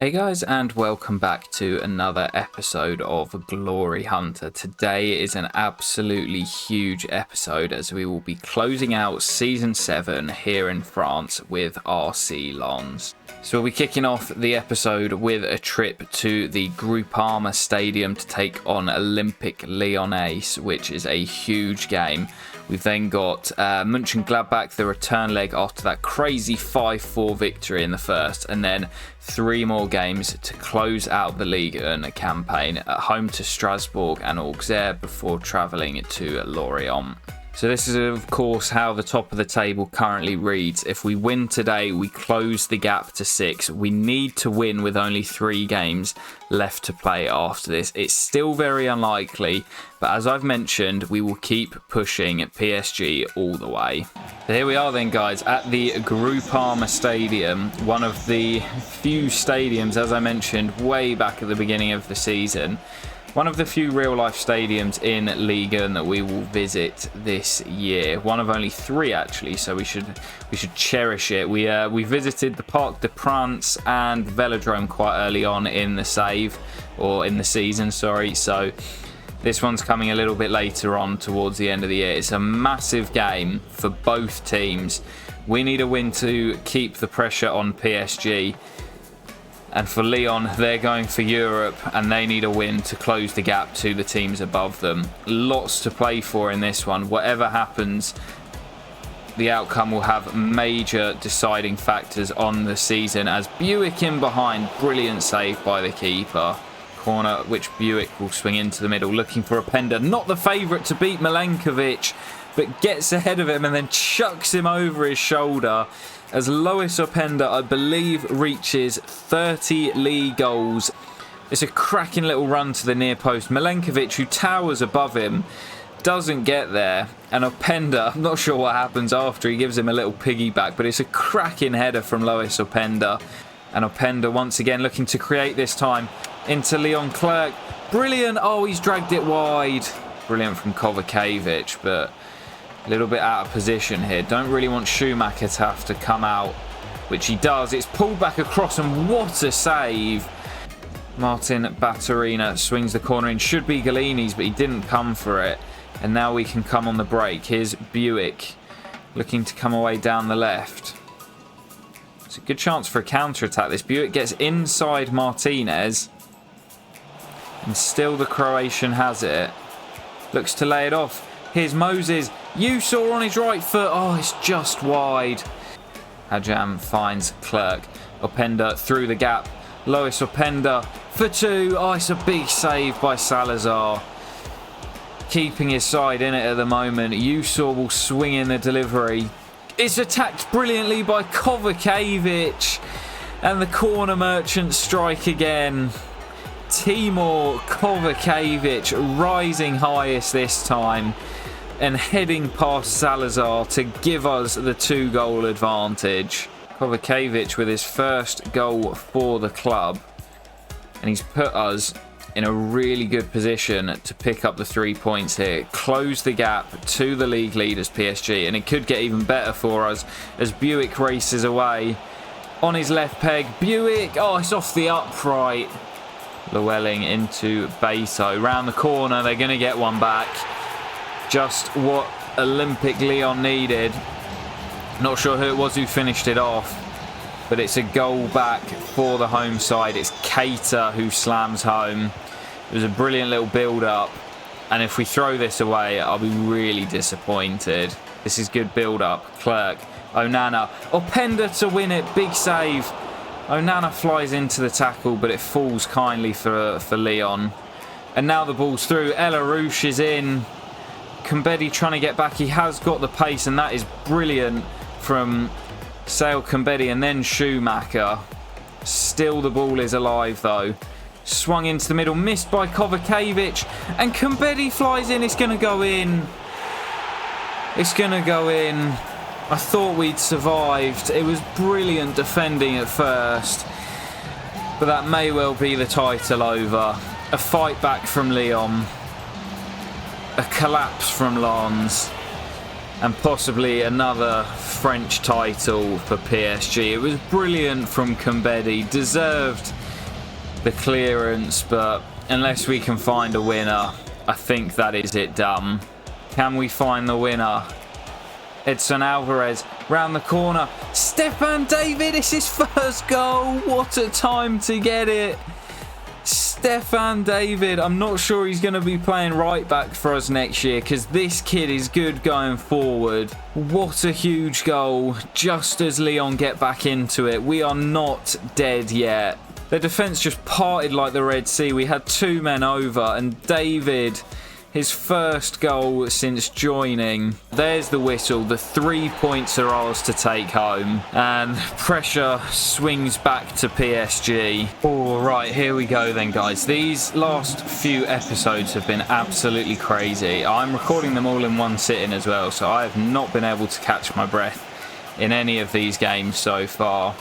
Hey guys, and welcome back to another episode of Glory Hunter. Today is an absolutely huge episode as we will be closing out Season 7 here in France with RC Lens. So we'll be kicking off the episode with a trip to the Groupama Stadium to take on Olympique Lyonnais, which is a huge game. We've then got Mönchengladbach, the return leg after that crazy 5-4 victory in the first, and then 3 more games to close out the Ligue campaign at home to Strasbourg and Auxerre before travelling to Lorient. So this is of course how the top of the table currently reads. If we win today, we close the gap to 6. We need to win with only 3 games left to play after this. It's still very unlikely, but as I've mentioned, we will keep pushing PSG all the way. So here we are then, guys, at the Groupama Stadium, one of the few stadiums, as I mentioned, way back at the beginning of the season. One of the few real-life stadiums in Ligue that we will visit this year. One of only 3 actually, so we should cherish it. We visited the Parc des Princes and Velodrome quite early on in the season. So this one's coming a little bit later on towards the end of the year. It's a massive game for both teams. We need a win to keep the pressure on PSG. And for Lyon, they're going for Europe and they need a win to close the gap to the teams above them. Lots to play for in this one. Whatever happens, the outcome will have major deciding factors on the season. As Buick in behind, brilliant save by the keeper. Corner which Buick will swing into the middle, looking for Openda. Not the favourite to beat Milenkovic, but gets ahead of him and then chucks him over his shoulder. As Lois Openda, I believe, reaches 30 league goals. It's a cracking little run to the near post. Milenkovic, who towers above him, doesn't get there. And Openda, I'm not sure what happens after. He gives him a little piggyback, but it's a cracking header from Lois Openda. And Openda once again looking to create this time into Leon Clerc. Brilliant. Oh, he's dragged it wide. Brilliant from Kovacevic, but a little bit out of position here. Don't really want Schumacher to have to come out, which he does. It's pulled back across, and what a save. Martin Batterina swings the corner in. Should be Galini's, but he didn't come for it. And now we can come on the break. Here's Buick looking to come away down the left. It's a good chance for a counter-attack. This Buick gets inside Martinez. And still the Croatian has it. Looks to lay it off. Here's Moses. Yusor on his right foot. Oh, it's just wide. Hajam finds Clerc. Openda through the gap. Lois Openda for 2. Oh, it's a big save by Salazar. Keeping his side in it at the moment. Yusor will swing in the delivery. It's attacked brilliantly by Kovacevic. And the corner merchant strike again. Timur Kovacevic rising highest this time and heading past Salazar to give us the 2-goal advantage. Kovacevic with his first goal for the club, and he's put us in a really good position to pick up the 3 points here, close the gap to the league leaders PSG, and it could get even better for us as Buick races away on his left peg. Buick, oh, it's off the upright. Llewellyn into Beto. Round the corner, they're going to get one back. Just what Olympique Lyon needed. Not sure who it was who finished it off, but it's a goal back for the home side. It's Keita who slams home. It was a brilliant little build-up, and if we throw this away, I'll be really disappointed. This is good build-up. Clerc, Onana, Openda to win it. Big save. Onana flies into the tackle, but it falls kindly for Lyon. And now the ball's through. El Arouche is in. Kambedi trying to get back. He has got the pace, and that is brilliant from Sale Kambedi and then Schumacher. Still the ball is alive though. Swung into the middle, missed by Kovacevic, and Kambedi flies in. It's going to go in. It's going to go in. I thought we'd survived. It was brilliant defending at first, but that may well be the title over. A fight back from Lyon. A collapse from Lens, and possibly another French title for PSG. It was brilliant from Kambedi, deserved the clearance, but unless we can find a winner, I think that is it done. Can we find the winner? Edson Alvarez round the corner. Stefan David, it's his first goal. What a time to get it. Stefan David, I'm not sure he's going to be playing right back for us next year because this kid is good going forward. What a huge goal. Just as Lyon get back into it. We are not dead yet. The defence just parted like the Red Sea. We had 2 men over, and David, his first goal since joining. There's the whistle. The 3 points are ours to take home. And pressure swings back to PSG. All right, here we go then, guys. These last few episodes have been absolutely crazy. I'm recording them all in one sitting as well, so I have not been able to catch my breath in any of these games so far.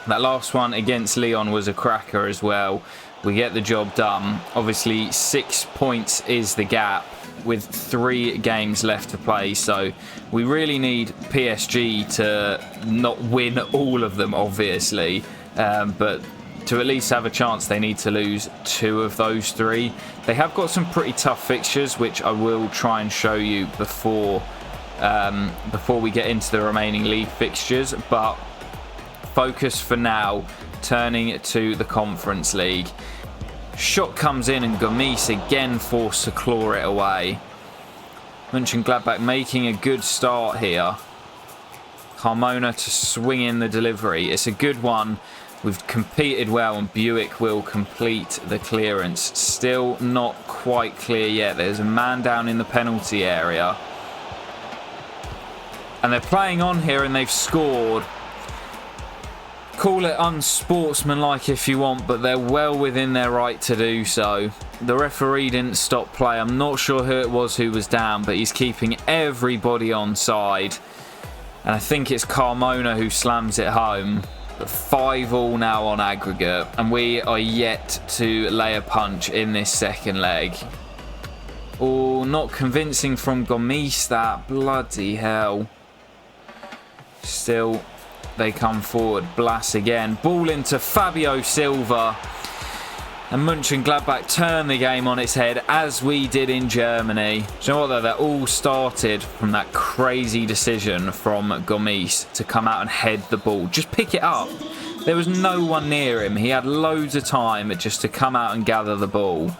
That last one against Lyon was a cracker as well. We get the job done. Obviously, 6 points is the gap with 3 games left to play. So we really need PSG to not win all of them, obviously. But to at least have a chance, they need to lose 2 of those 3. They have got some pretty tough fixtures, which I will try and show you before we get into the remaining league fixtures. But focus for now, turning to the Conference League. Shot comes in and Gomis again forced to claw it away. Mönchengladbach making a good start here. Carmona to swing in the delivery. It's a good one. We've competed well and Buick will complete the clearance. Still not quite clear yet. There's a man down in the penalty area. And they're playing on here and they've scored. Call it unsportsmanlike if you want, but they're well within their right to do so. The referee didn't stop play. I'm not sure who it was who was down, but he's keeping everybody on side. And I think it's Carmona who slams it home. But 5-5 now on aggregate, and we are yet to lay a punch in this second leg. Oh, not convincing from Gomis, that. Bloody hell. Still, they come forward. Blas again. Ball into Fabio Silva. And Mönchengladbach turn the game on its head as we did in Germany. Do you know what though? That all started from that crazy decision from Gomis to come out and head the ball. Just pick it up. There was no one near him. He had loads of time just to come out and gather the ball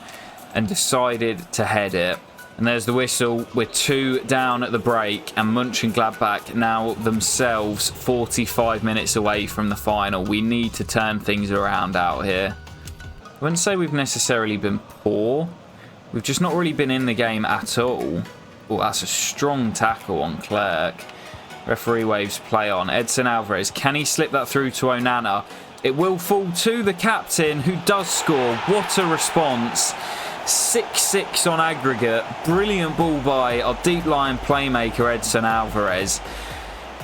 and decided to head it. And there's the whistle. We're 2 down at the break, and Mönchengladbach now themselves 45 minutes away from the final. We need to turn things around out here. I wouldn't say we've necessarily been poor. We've just not really been in the game at all. Oh, that's a strong tackle on Clerc. Referee waves play on. Edson Alvarez, can he slip that through to Onana? It will fall to the captain, who does score. What a response. 6-6 on aggregate. Brilliant ball by our deep line playmaker Edson Alvarez.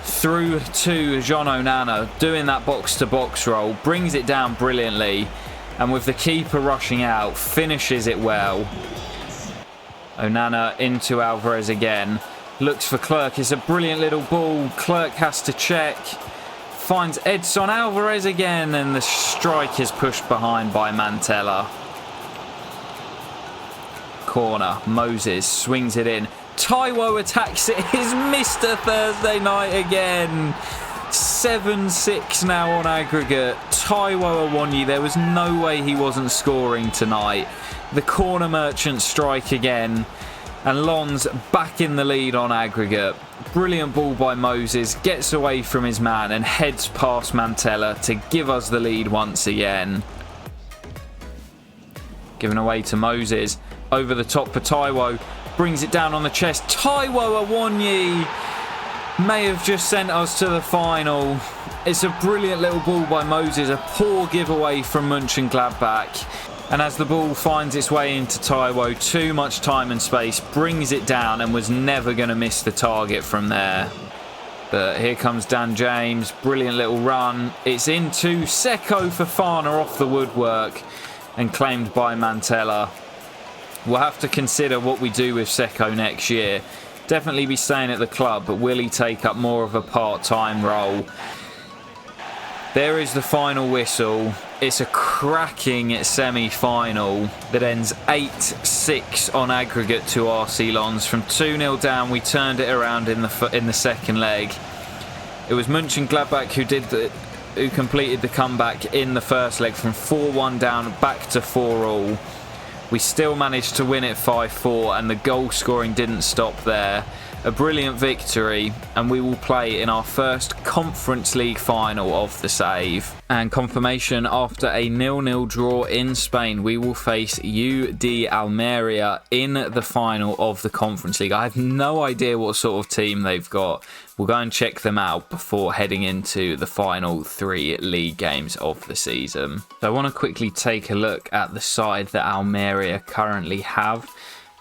Through to Jean Onana, doing that box-to-box roll. Brings it down brilliantly. And with the keeper rushing out, finishes it well. Onana into Alvarez again. Looks for Clerc. It's a brilliant little ball. Clerc has to check. Finds Edson Alvarez again. And the strike is pushed behind by Mantella. Corner. Moses swings it in. Taiwo attacks it. It's Mr. Thursday night again. 7-6 now on aggregate. Taiwo Awoniyi, there was no way he wasn't scoring tonight. The corner merchant strike again. And Lons back in the lead on aggregate. Brilliant ball by Moses. Gets away from his man and heads past Mantella to give us the lead once again. Given away to Moses. Over the top for Taiwo. Brings it down on the chest. Taiwo Awoniyi may have just sent us to the final. It's a brilliant little ball by Moses. A poor giveaway from Mönchengladbach. And as the ball finds its way into Taiwo, too much time and space, brings it down and was never going to miss the target from there. But here comes Dan James. Brilliant little run. It's into Seko Fofana off the woodwork and claimed by Mantella. We'll have to consider what we do with Seko next year. Definitely be staying at the club, but will he take up more of a part-time role? There is the final whistle. It's a cracking semi-final that ends 8-6 on aggregate to RC Lens. From 2-0 down, we turned it around in the second leg. It was Mönchengladbach who completed the comeback in the first leg from 4-1 down back to 4-all. We still managed to win it 5-4, and the goal scoring didn't stop there. A brilliant victory, and we will play in our first Conference League final of the save. And confirmation, after a 0-0 draw in Spain, we will face UD Almeria in the final of the Conference League. I have no idea what sort of team they've got. We'll go and check them out before heading into the final 3 league games of the season. So I want to quickly take a look at the side that Almeria currently have.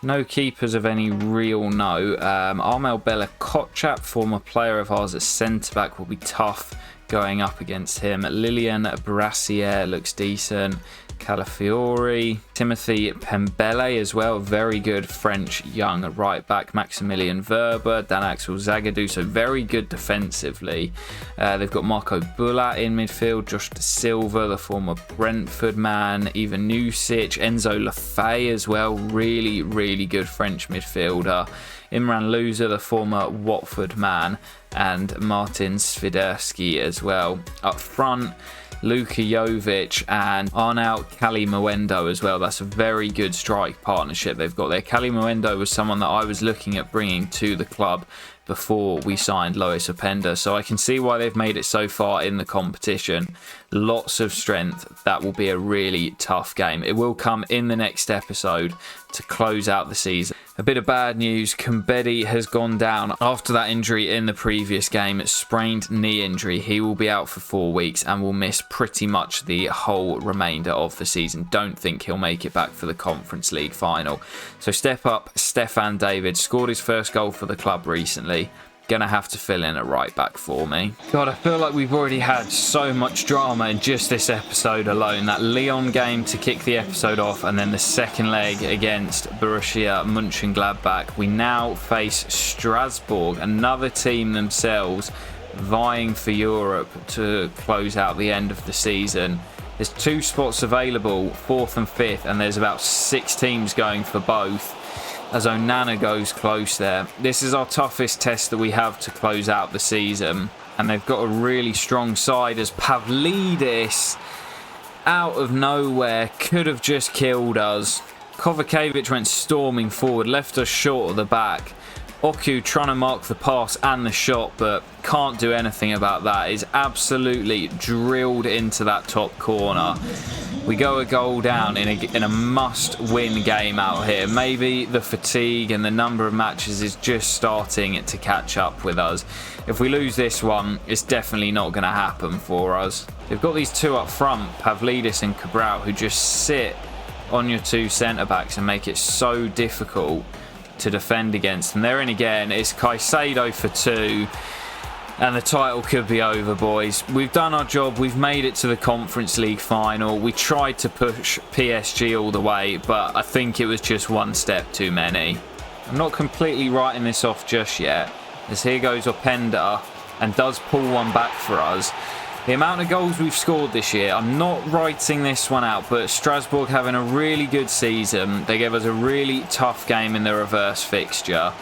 No keepers of any real note. Armel Bella Kotchap, former player of ours at centre-back, will be tough going up against him. Lilian Brassier looks decent. Calafiori, Timothy Pembele as well, very good French young right back. Maximilian Verber, Dan Axel Zagadou, so very good defensively. They've got Marco Bulat in midfield, Josh De Silva, the former Brentford man, Ivan Nusic, Enzo Lefebvre as well, really good French midfielder. Imran Luza, the former Watford man, and Martin Swiderski as well. Up front, Luka Jovic and Arnaut Kalimuendo as well. That's a very good strike partnership they've got there. Kalimuendo was someone that I was looking at bringing to the club before we signed Lois Openda, so I can see why they've made it so far in the competition. Lots of strength. That will be a really tough game. It will come in the next episode to close out the season. A bit of bad news, Kumbedi has gone down after that injury in the previous game. Sprained knee injury. He will be out for 4 weeks and will miss pretty much the whole remainder of the season. Don't think he'll make it back for the Conference League final. So step up, Stefan David scored his first goal for the club recently. Gonna have to fill in a right back for me. God, I feel like we've already had so much drama in just this episode alone. That Lyon game to kick the episode off, and then the second leg against Borussia Mönchengladbach. We now face Strasbourg, another team themselves vying for Europe to close out the end of the season. There's 2 spots available, 4th and 5th, and there's about 6 teams going for both, as Onana goes close there. This is our toughest test that we have to close out the season, and they've got a really strong side, as Pavlidis, out of nowhere, could have just killed us. Kovacevic went storming forward, left us short at the back. Oku trying to mark the pass and the shot, but can't do anything about that. Is absolutely drilled into that top corner. We go a goal down in a must-win game out here. Maybe the fatigue and the number of matches is just starting to catch up with us. If we lose this one, it's definitely not going to happen for us. They've got these 2 up front, Pavlidis and Cabral, who just sit on your 2 centre-backs and make it so difficult to defend against. And they're in again. It's Caicedo for 2. And the title could be over, boys. We've done our job. We've made it to the Conference League final. We tried to push PSG all the way, but I think it was just 1 step too many. I'm not completely writing this off just yet, as here goes Openda and does pull one back for us. The amount of goals we've scored this year, I'm not writing this one out, but Strasbourg having a really good season. They gave us a really tough game in the reverse fixture.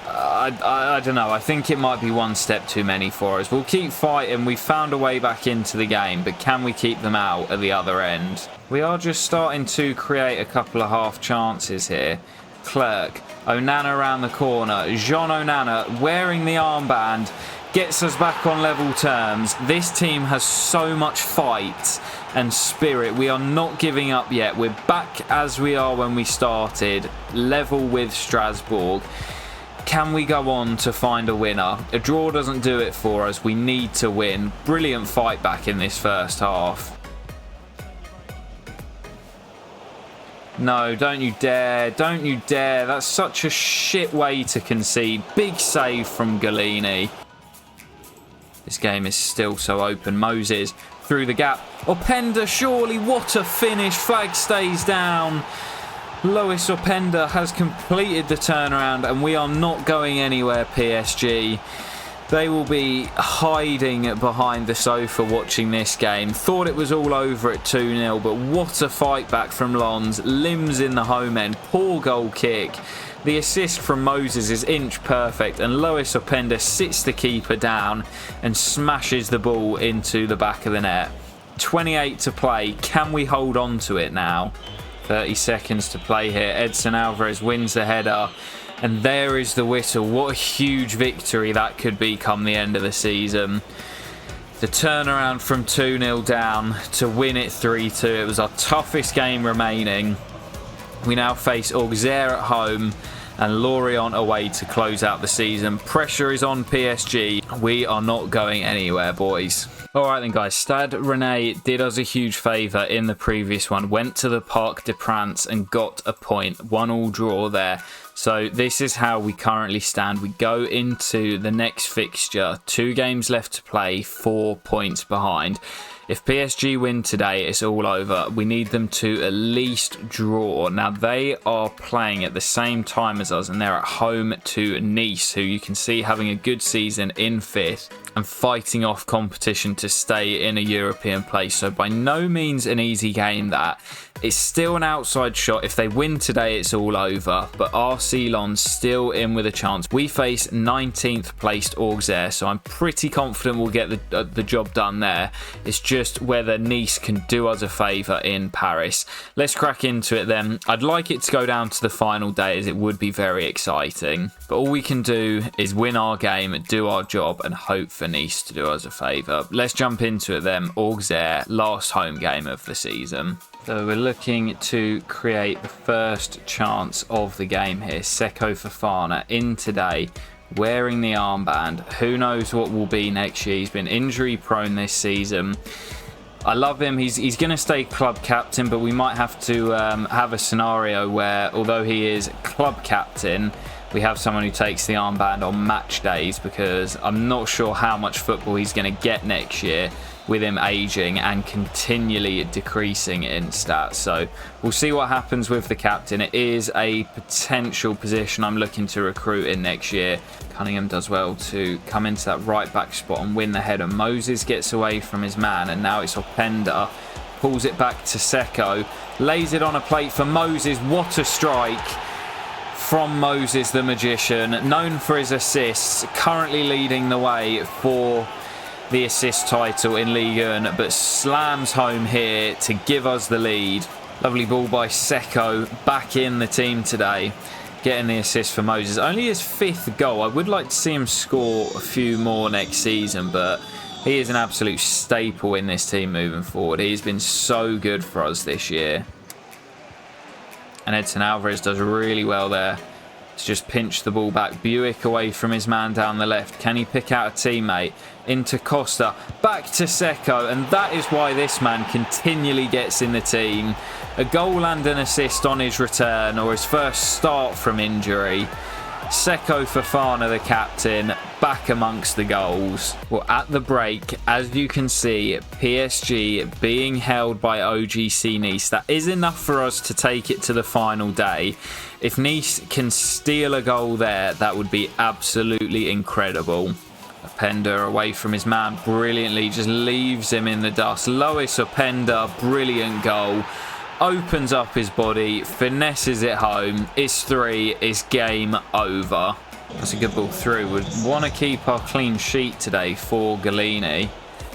I don't know. I think it might be 1 step too many for us. We'll keep fighting. We've found a way back into the game, but can we keep them out at the other end? We are just starting to create a couple of half chances here. Clerk, Onana around the corner. Jean Onana wearing the armband gets us back on level terms. This team has so much fight and spirit. We are not giving up yet. We're back as we are when we started, level with Strasbourg. Can we go on to find a winner? A draw doesn't do it for us. We need to win. Brilliant fight back in this first half. No, don't you dare. Don't you dare. That's such a shit way to concede. Big save from Galini. This game is still so open. Moses through the gap. Openda, surely. What a finish. Flag stays down. Lois Openda has completed the turnaround, and we are not going anywhere, PSG. They will be hiding behind the sofa watching this game. Thought it was all over at 2-0, but what a fight back from Lons. Limbs in the home end. Poor goal kick. The assist from Moses is inch perfect, and Lois Openda sits the keeper down and smashes the ball into the back of the net. 28 to play. Can we hold on to it now? 30 seconds to play here. Edson Alvarez wins the header. And there is the whistle. What a huge victory that could be come the end of the season. The turnaround from 2-0 down to win it 3-2. It was our toughest game remaining. We now face Auxerre at home and Lorient away to close out the season. Pressure is on PSG. We are not going anywhere, boys. Alright then guys, Stade Rennais did us a huge favour in the previous one. Went to the Parc des Princes and got a point. 1-1 draw there. So this is how we currently stand. We go into the next fixture. 2 games left to play, 4 points behind. If PSG win today, it's all over. We need them to at least draw. Now, they are playing at the same time as us, and they're at home to Nice, who you can see having a good season in 5th and fighting off competition to stay in a European place. So by no means an easy game that. It's still an outside shot. If they win today, it's all over. But RC Lens still in with a chance. We face 19th placed Auxerre, so I'm pretty confident we'll get the job done there. It's just whether Nice can do us a favour in Paris. Let's crack into it then. I'd like it to go down to the final day, as it would be very exciting. But all we can do is win our game, do our job, and hope for Nice to do us a favour. Let's jump into it then. Auxerre, last home game of the season. So we're looking to create the first chance of the game here. Seko Fofana in today, wearing the armband. Who knows what will be next year. He's been injury prone this season. I love him. He's going to stay club captain, but we might have to have a scenario where, although he is club captain, we have someone who takes the armband on match days, because I'm not sure how much football he's going to get next year with him aging and continually decreasing in stats. So we'll see what happens with the captain. It is a potential position I'm looking to recruit in next year. Cunningham does well to come into that right back spot and win the header. Moses gets away from his man, and now it's Openda. Pulls it back to Seko. Lays it on a plate for Moses. What a strike from Moses the Magician. Known for his assists. Currently leading the way for the assist title in Ligue 1, but slams home here to give us the lead. Lovely ball by Seko, back in the team today, getting the assist for Moses. Only his 5th goal. I would like to see him score a few more next season, but he is an absolute staple in this team moving forward. He's been so good for us this year. And Edson Alvarez does really well there to just pinch the ball back. Buick away from his man down the left. Can he pick out a teammate? Into Costa. Back to Seko. And that is why this man continually gets in the team. A goal and an assist on his return, or his first start from injury. Seko Fofana, the captain, back amongst the goals. Well, at the break, as you can see, PSG being held by OGC Nice. That is enough for us to take it to the final day. If Nice can steal a goal there, that would be absolutely incredible. Openda away from his man brilliantly, just leaves him in the dust. Lois Openda, brilliant goal. Opens up his body, finesses it home. It's 3, it's game over. That's a good ball through. Would want to keep our clean sheet today for Galini.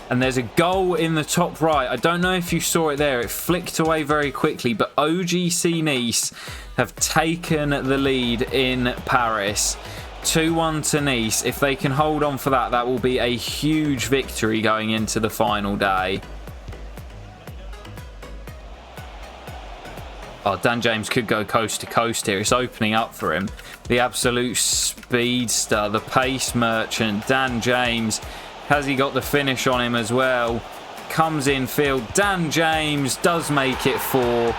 And there's a goal in the top right. I don't know if you saw it there. It flicked away very quickly, but OGC Nice have taken the lead in Paris. 2-1 to Nice. If they can hold on for that, that will be a huge victory going into the final day. Oh, Dan James could go coast to coast here. It's opening up for him. The absolute speedster, the pace merchant, Dan James. Has he got the finish on him as well? Comes in field. Dan James does make it 4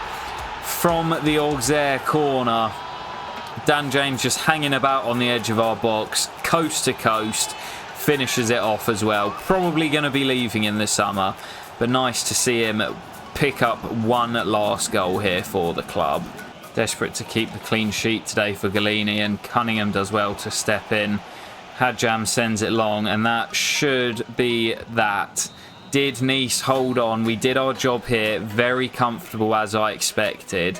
from the Auxerre corner. Dan James just hanging about on the edge of our box. Coast to coast. Finishes it off as well. Probably going to be leaving in the summer. But nice to see him pick up one last goal here for the club. Desperate to keep the clean sheet today for Galini, and Cunningham does well to step in. Hadjam sends it long, and that should be that. Did Nice hold on? We did our job here. Very comfortable, as I expected.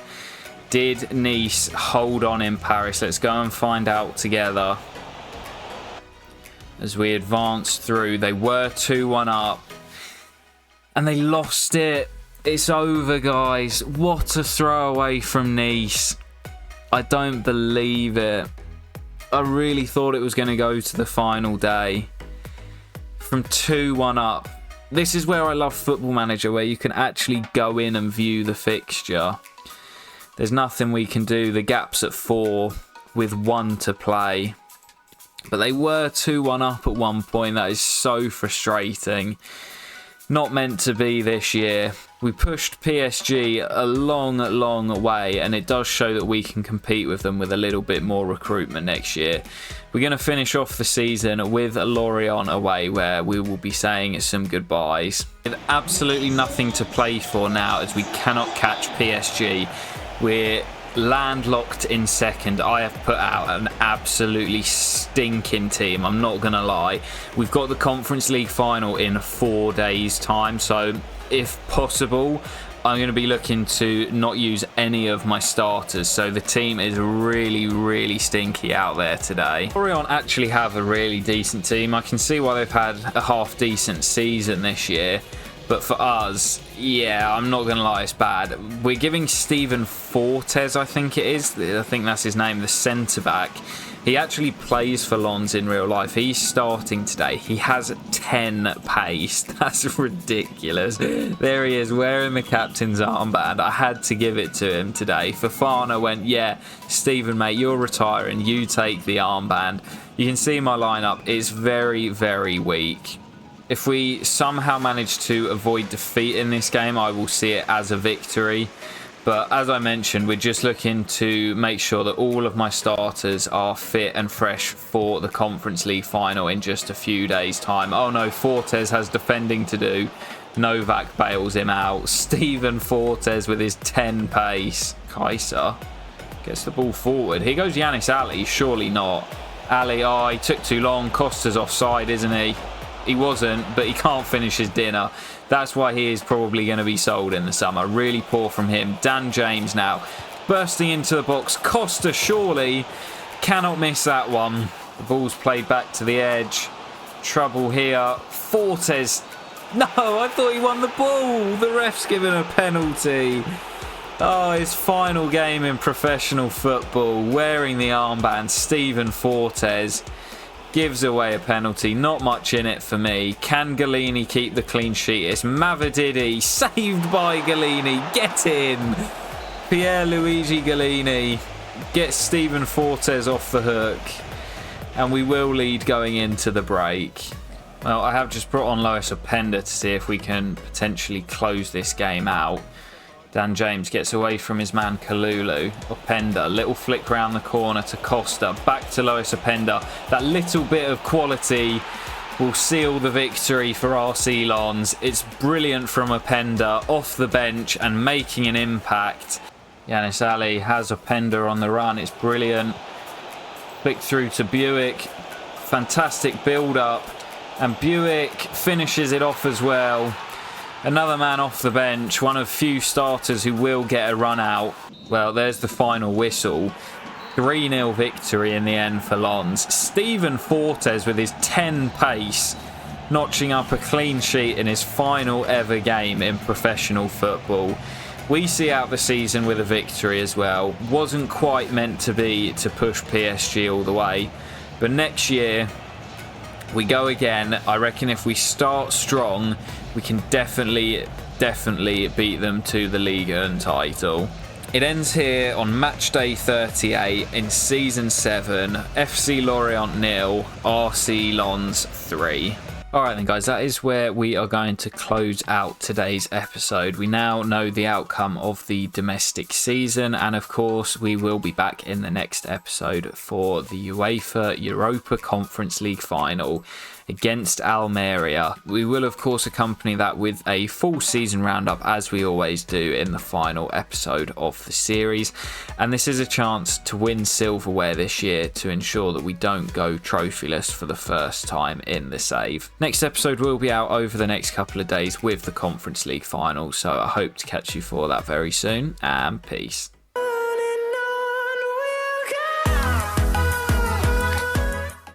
Did Nice hold on in Paris? Let's go and find out together. As we advance through, they were 2-1 up. And they lost it. It's over, guys. What a throwaway from Nice. I don't believe it. I really thought it was going to go to the final day. From 2-1 up. This is where I love Football Manager, where you can actually go in and view the fixture. There's nothing we can do. The gap's at 4 with 1 to play. But they were 2-1 up at one point. That is so frustrating. Not meant to be this year. We pushed PSG a long, long way, and it does show that we can compete with them with a little bit more recruitment next year. We're going to finish off the season with Lorient away, where we will be saying some goodbyes. With absolutely nothing to play for now, as we cannot catch PSG. We're landlocked in second. I have put out an absolutely stinking team, I'm not gonna lie. We've got the Conference League final in 4 days time, so if possible I'm going to be looking to not use any of my starters, so the team is really stinky out there today. Lorient actually have a really decent team. I can see why they've had a half decent season this year. But for us, yeah, I'm not going to lie, it's bad. We're giving Steven Fortes, I think it is. I think that's his name, the centre-back. He actually plays for Lens in real life. He's starting today. He has 10 pace. That's ridiculous. There he is, wearing the captain's armband. I had to give it to him today. Fofana went, yeah, Steven, mate, you're retiring. You take the armband. You can see my lineup is very weak. If we somehow manage to avoid defeat in this game, I will see it as a victory. But as I mentioned, we're just looking to make sure that all of my starters are fit and fresh for the Conference League final in just a few days' time. Oh no, Fortes has defending to do. Novak bails him out. Steven Fortes with his 10 pace. Kaiser gets the ball forward. Here goes Yanis Ali. Surely not. Ali, oh, he took too long. Costa's offside, isn't he? He wasn't, but he can't finish his dinner. That's why he is probably going to be sold in the summer. Really poor from him. Dan James now bursting into the box. Costa surely cannot miss that one. The ball's played back to the edge. Trouble here. Fortes. No, I thought he won the ball. The ref's given a penalty. Oh, his final game in professional football. Wearing the armband. Steven Fortes gives away a penalty. Not much in it for me. Can Galini keep the clean sheet? It's Mavididi. Saved by Galini. Get in. Pierluigi Galini gets Steven Fortes off the hook. And we will lead going into the break. Well, I have just brought on Lois Openda to see if we can potentially close this game out. Dan James gets away from his man Kalulu. Openda, little flick round the corner to Costa. Back to Lois Openda. That little bit of quality will seal the victory for RC Lens. It's brilliant from Openda off the bench and making an impact. Yanis Ali has Openda on the run. It's brilliant. Flick through to Buick. Fantastic build-up. And Buick finishes it off as well. Another man off the bench, one of few starters who will get a run out. Well, there's the final whistle. 3-0 victory in the end for Lens. Steven Fortes with his 10 pace, notching up a clean sheet in his final ever game in professional football. We see out the season with a victory as well. Wasn't quite meant to be to push PSG all the way. But next year, we go again. I reckon if we start strong, we can definitely beat them to the Ligue title. It ends here on match day 38 in season 7. FC Lorient 0, RC Lens 3. Alright then guys, that is where we are going to close out today's episode. We now know the outcome of the domestic season, and of course we will be back in the next episode for the UEFA Europa Conference League final. against Almeria. We will of course accompany that with a full season roundup, as we always do in the final episode of the series, and this is a chance to win silverware this year to ensure that we don't go trophyless for the first time in the save. Next episode will be out over the next couple of days with the Conference League final, so I hope to catch you for that very soon, and peace.